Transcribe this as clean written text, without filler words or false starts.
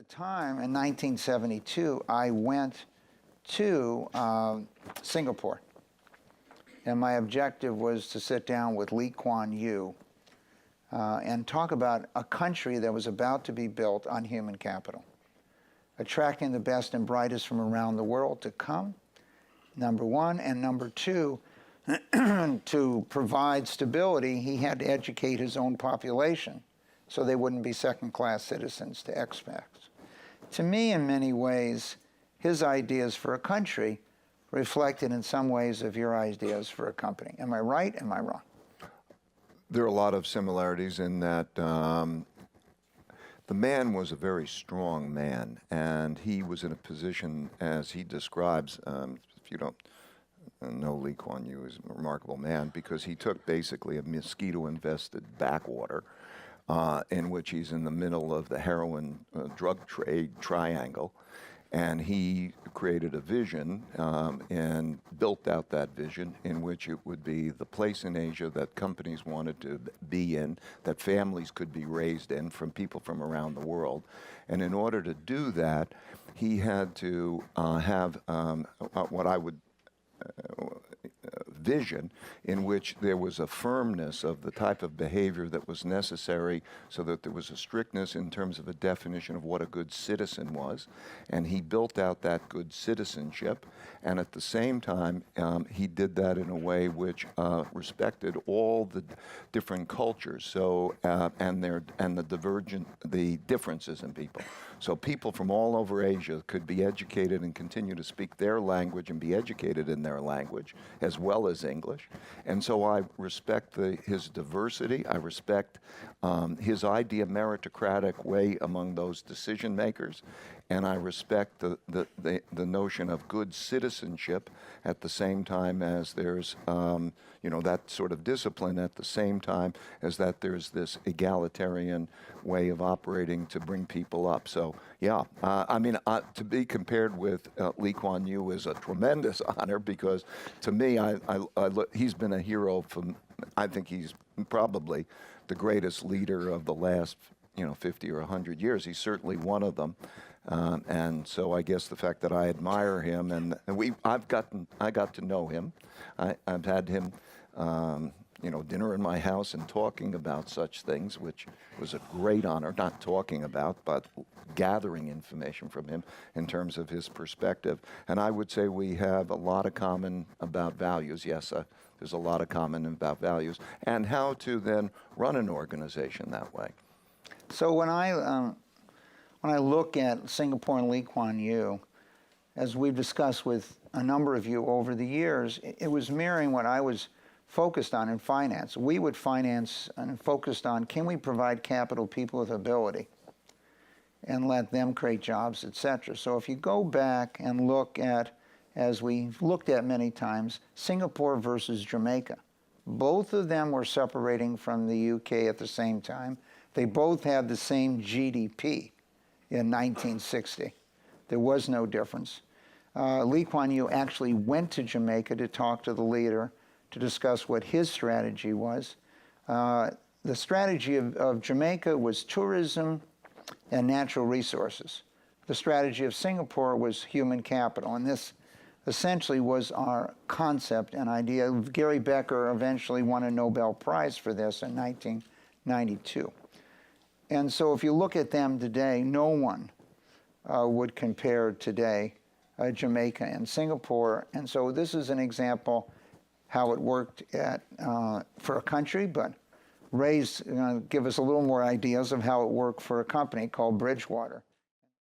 time, in 1972, I went to Singapore. And my objective was to sit down with Kuan Yew and talk about a country that was about to be built on human capital, attracting the best and brightest from around the world to come, number one. And number two, to provide stability, he had to educate his own population so they wouldn't be second-class citizens to expats. To me, in many ways, his ideas for a country reflected in some ways of your ideas for a company. Am I right? Am I wrong? There are a lot of similarities in that the man was a very strong man, and he was in a position, as he describes, if you don't know, Kuan Yew is a remarkable man because he took basically a mosquito-infested backwater in which he's in the middle of the heroin drug trade triangle, and he created a vision and built out that vision in which it would be the place in Asia that companies wanted to be in, that families could be raised in from people from around the world. And in order to do that, he had to have what I would vision in which there was a firmness of the type of behavior that was necessary so that there was a strictness in terms of a definition of what a good citizen was. And he built out that good citizenship. And at the same time, he did that in a way which respected all the different cultures, so and the differences in people. So people from all over Asia could be educated and continue to speak their language and be educated in their language as well as English. And so I respect his diversity. I respect his idea meritocratic way among those decision makers. And I respect the notion of good citizenship at the same time as there's, that sort of discipline at the same time as that there's this egalitarian way of operating to bring people up. So, yeah, to be compared with Kuan Yew is a tremendous honor because to me, he's been a hero from, I think he's probably the greatest leader of the last, 50 or 100 years. He's certainly one of them. And so I guess the fact that I admire him and I got to know him. I've had him, dinner in my house and talking about such things, which was a great honor, not talking about, but gathering information from him in terms of his perspective. And I would say we have a lot of common about values. Yes, there's a lot of common about values and how to then run an organization that way. So when I look at Singapore and Kuan Yew, as we've discussed with a number of you over the years, it was mirroring what I was focused on in finance. We would finance and focused on, can we provide capital, people with ability, and let them create jobs, etc. So if you go back and look at, as we've looked at many times, Singapore versus Jamaica, both of them were separating from the UK at the same time. They both had the same GDP in 1960. There was no difference. Kuan Yew actually went to Jamaica to talk to the leader to discuss what his strategy was. The strategy of Jamaica was tourism and natural resources. The strategy of Singapore was human capital, and this essentially was our concept and idea. Gary Becker eventually won a Nobel Prize for this in 1992. And so if you look at them today, no one would compare today Jamaica and Singapore. And so this is an example how it worked for a country, but give us a little more ideas of how it worked for a company called Bridgewater.